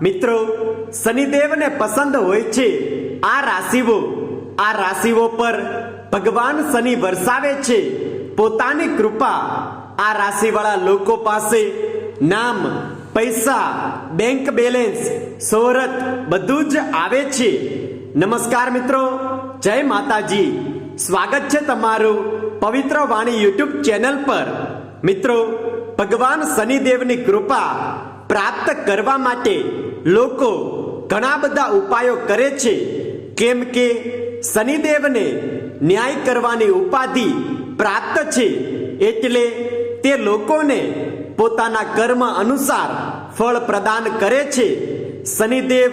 મિત્રો, શનિદેવને પસંદ હોય છે આ રાશિઓ પર ભગવાન શનિ વરસાવે છે પોતાની કૃપા. આ રાશિવાળા લોકો પાસે નામ, પૈસા, બેંક બેલેન્સ, શોહરત બધું જ આવે છે. નમસ્કાર મિત્રો, જય માતાજી. સ્વાગત છે તમારું પવિત્ર વાણી યુટ્યુબ ચેનલ પર. મિત્રો, ભગવાન શનિદેવની કૃપા પ્રાપ્ત કરવા માટે લોકો ઘણા બધા ઉપાયો કરે છે, કેમ કે શનિદેવને ન્યાય કરવાની ઉપાધિ પ્રાપ્ત છે. એટલે તે લોકોને પોતાના કર્મ અનુસાર ફળ પ્રદાન કરે છે. શનિદેવ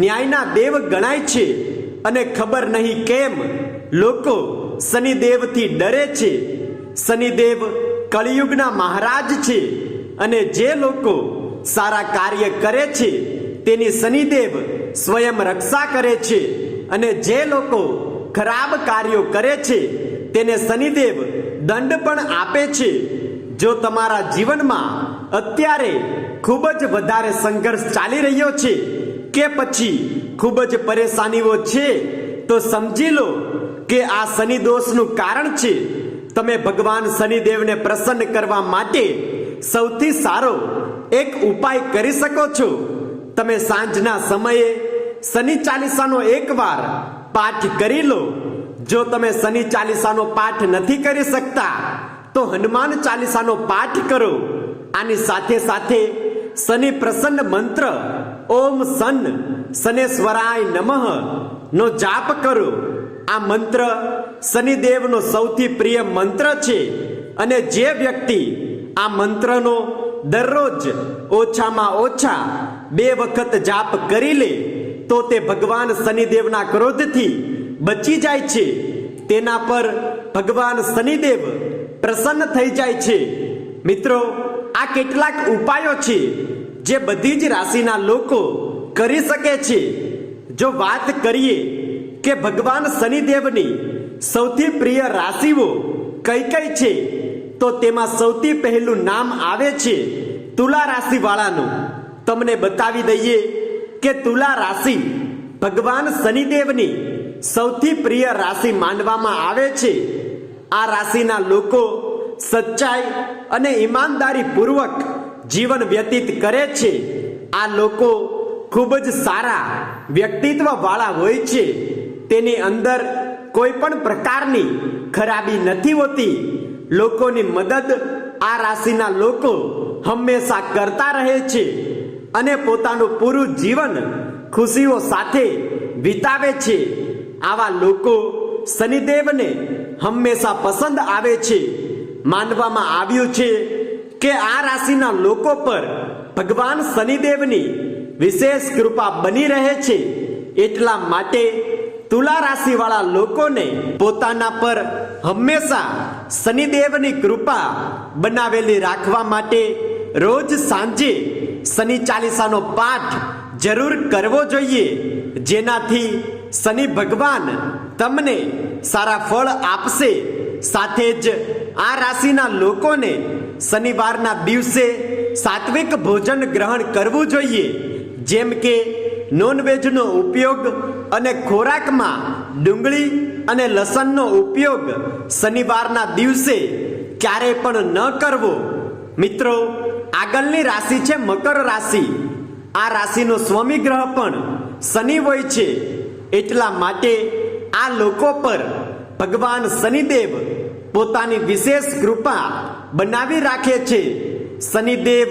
ન્યાયના દેવ ગણાય છે અને ખબર નહીં કેમ લોકો શનિદેવથી ડરે છે. શનિદેવ કળિયુગના મહારાજ છે અને જે લોકો સારા કાર્ય કરે છે તેની શનિદેવ સ્વયં રક્ષા કરે છે, અને જે લોકો ખરાબ કાર્યો કરે છે તેને શનિદેવ દંડ પણ આપે છે. જો તમારા જીવનમાં અત્યારે ખૂબ જ વધારે સંઘર્ષ ચાલી રહ્યો છે કે પછી ખૂબ જ પરેશાનીઓ છે, તો સમજી લો કે આ શનિ દોષનું કારણ છે. તમે ભગવાન શનિદેવને પ્રસન્ન કરવા માટે સૌથી સારો એક ઉપાય કરી શકો છો. તમે સાંજના સમયે શનિ ચાલીસાનો એકવાર પાઠ કરી લો. જો તમે શનિ ચાલીસાનો પાઠ નથી કરી શકતા તો હનુમાન ચાલીસાનો પાઠ કરો. આની સાથે સાથે શનિ પ્રસન્ન મંત્ર ઓમ સન શનેશ્વરાય નમઃ નો જાપ કરો. આ મંત્ર શનિદેવનો સૌથી પ્રિય મંત્ર છે, અને જે વ્યક્તિ આ મંત્રનો દરરોજ ઓછામાં ઓછા 2 વખત જાપ કરી લે તો તે ભગવાન શનિદેવના ક્રોધથી બચી જાય છે. તેના પર ભગવાન શનિદેવ પ્રસન્ન થઈ જાય છે. મિત્રો, આ કેટલાક ઉપાયો છે જે બધી જ રાશિના લોકો કરી શકે છે. જો વાત કરીએ કે ભગવાન શનિદેવની સૌથી પ્રિય રાશિઓ કઈ કઈ છે, તો તેમાં સૌથી પહેલું નામ આવે છે તુલા રાશિ વાળાનું. તમને બતાવી દઈએ કે તુલા રાશિ ભગવાન શનિદેવની સૌથી પ્રિય રાશિ માનવામાં આવે છે. આ રાશિના લોકો સચ્ચાઈ અને ઈમાનદારી પૂર્વક જીવન વ્યતીત કરે છે. આ લોકો ખૂબ જ સારા વ્યક્તિત્વ વાળા હોય છે. તેની અંદર કોઈ પણ પ્રકારની ખરાબી નથી હોતી. લોકોની મદદ આ રાશિના લોકો હંમેશા કરતા રહે છે અને પોતાનું પૂરું જીવન ખુશીઓ સાથે વિતાવે છે. આવા લોકો શનિદેવને હંમેશા પસંદ આવે છે. માનવામાં આવ્યું છે કે આ રાશિના લોકો પર ભગવાન શનિદેવની વિશેષ કૃપા બની રહે છે. એટલા માટે તુલા રાશિવાળા લોકોને પોતાના પર હંમેશા શનિદેવની કૃપા બનાવેલી રાખવા માટે રોજ સાંજે શનિ ચાલીસાનો પાઠ જરૂર કરવો જોઈએ, જેનાથી શનિ ભગવાન તમને સારા ફળ આપશે. સાથે જ આ રાશિના લોકોને શનિવારના દિવસે સાત્વિક ભોજન ગ્રહણ કરવું જોઈએ, જેમ કે નોનવેજનો ઉપયોગ અને ખોરાકમાં ડુંગળી અને લસણનો ઉપયોગ શનિવારના દિવસે ક્યારેય પણ ન કરવો. મિત્રો, આગળની રાશિ છે મકર રાશિ. આ રાશિનો સ્વામી ગ્રહ પણ શનિ હોય છે. એટલા માટે આ લોકો પર ભગવાન શનિદેવ પોતાની વિશેષ કૃપા બનાવી રાખે છે. શનિદેવ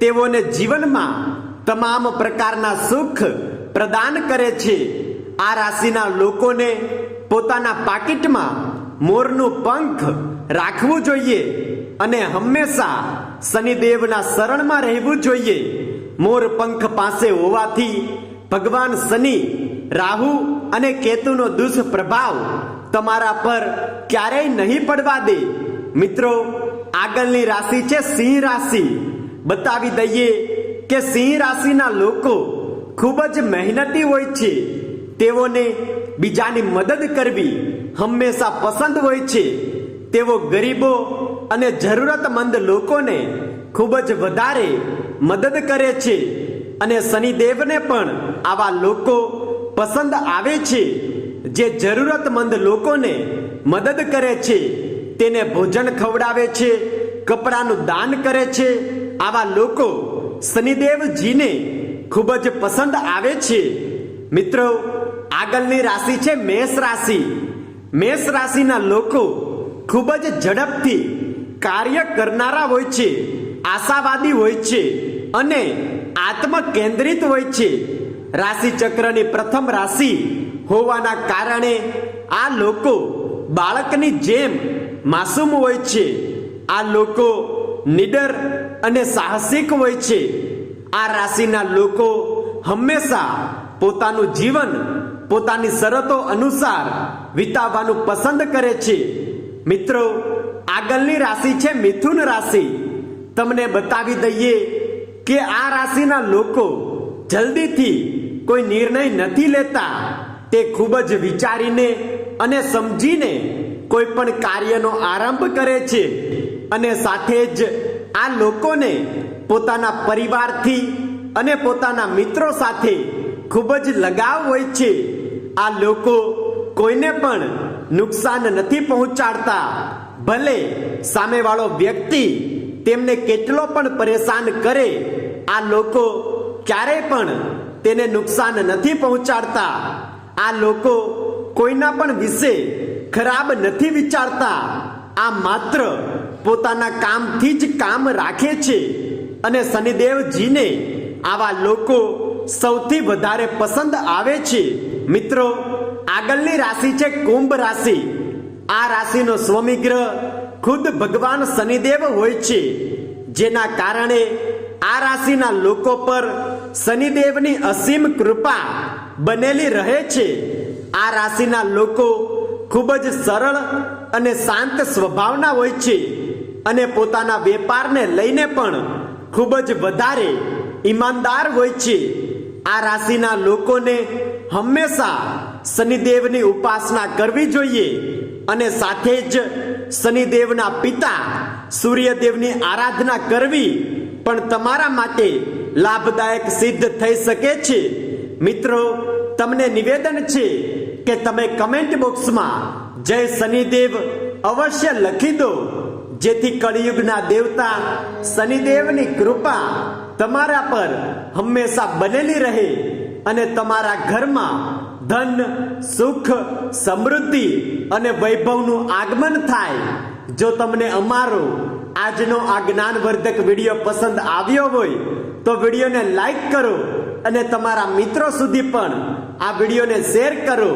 તેઓને જીવનમાં તમામ પ્રકારના સુખ પ્રદાન કરે છે. આ રાશિના લોકોને પોતાના પાકીટમાં મોરનું પંખ રાખવું જોઈએ અને હંમેશા શનિદેવના શરણમાં રહેવું જોઈએ. મોર પંખ પાસે હોવાથી ભગવાન શનિ, રાહુ અને કેતુનો દુષ્પ્રભાવ તમારા પર ક્યારેય નહીં પડવા દે. મિત્રો, આગળની રાશિ છે સિંહ રાશિ. બતાવી દઈએ કે સિંહ રાશિના લોકો ખૂબ જ મહેનતી હોય છે. તેઓને બીજાની મદદ કરવી હંમેશા પસંદ હોય છે. તેઓ ગરીબો અને જરૂરતમંદ લોકોને ખૂબ જ વધારે મદદ કરે છે અને શનિદેવને પણ આવા લોકો પસંદ આવે છે જે જરૂરતમંદ લોકોને મદદ કરે છે, તેને ભોજન ખવડાવે છે, કપડાનું દાન કરે છે. આવા લોકો શનિદેવજીને ખૂબ જ પસંદ આવે છે. મિત્રો, આગળની રાશિ છે મેષ રાશિ. મેષ રાશિના લોકો ખૂબ જ ઝડપથી કાર્ય કરનારા હોય છે, આશાવાદી હોય છે અને આત્મકેન્દ્રિત હોય છે. રાશિ ચક્રની પ્રથમ રાશિ હોવાના કારણે આ લોકો બાળકની જેમ માસૂમ હોય છે. આ લોકો નિડર અને સાહસિક હોય છે. આ રાશિના લોકો હંમેશા પોતાનું જીવન પોતાની શરતો અનુસાર વિતાવવાનું પસંદ કરે છે. મિત્રો, આગળની રાશિ છે મિથુન રાશિ. તમને બતાવી દઈએ કે આ રાશિના લોકો જલ્દીથી કોઈ નિર્ણય નથી લેતા. તે ખૂબ જ વિચારીને અને સમજીને કોઈ પણ કાર્યનો આરંભ કરે છે અને સાથે જ આ લોકોને પોતાના પરિવારથી અને પોતાના મિત્રો સાથે ખૂબ જ લગાવ હોય છે. આ લોકો કોઈને પણ નુકસાન નથી પહોંચાડતા. ભલે સામેવાળો વ્યક્તિ તેમને કેટલો પણ પરેશાન કરે, આ લોકો ક્યારેય પણ તેને નુકસાન નથી પહોંચાડતા. આ લોકો કોઈના પણ વિશે ખરાબ નથી વિચારતા. આ માત્ર પોતાના કામથી જ કામ રાખે છે અને શનિદેવજીને આવા લોકો સૌથી વધારે પસંદ આવે છે. મિત્રો, આગળની રાશિ છે કુંભ રાશિ. આ રાશિનો સ્વામી ગ્રહ ખુદ ભગવાન શનિદેવ હોય છે, જેના કારણે આ રાશિના લોકો પર શનિદેવની અસીમ કૃપા બનેલી રહે છે. આ રાશિના લોકો ખૂબ જ સરળ અને શાંત સ્વભાવના હોય છે અને પોતાના વેપારને લઈને પણ ખૂબ જ વધારે ઈમાનદાર હોય છે. આ રાશિના લોકોને હંમેશા શનિદેવની ઉપાસના કરવી જોઈએ અને સાથે જ શનિદેવના પિતા સૂર્યદેવની આરાધના કરવી પણ તમારા માટે લાભદાયક સિદ્ધ થઈ શકે છે. મિત્રો, તમને નિવેદન છે કે તમે કમેન્ટ બોક્સમાં જય શનિદેવ અવશ્ય લખી દો, જેથી કળિયુગના દેવતા શનિદેવની કૃપા તમારા પર હંમેશા બનેલી રહે અને તમારા ઘરમાં ધન, સુખ, સમૃદ્ધિ અને વૈભવનું આગમન થાય. જો તમને અમારો આજનો આ જ્ઞાનવર્ધક વિડીયો પસંદ આવ્યો હોય તો વિડીયોને લાઈક કરો અને તમારા મિત્રો સુધી પણ આ વિડીયોને શેર કરો.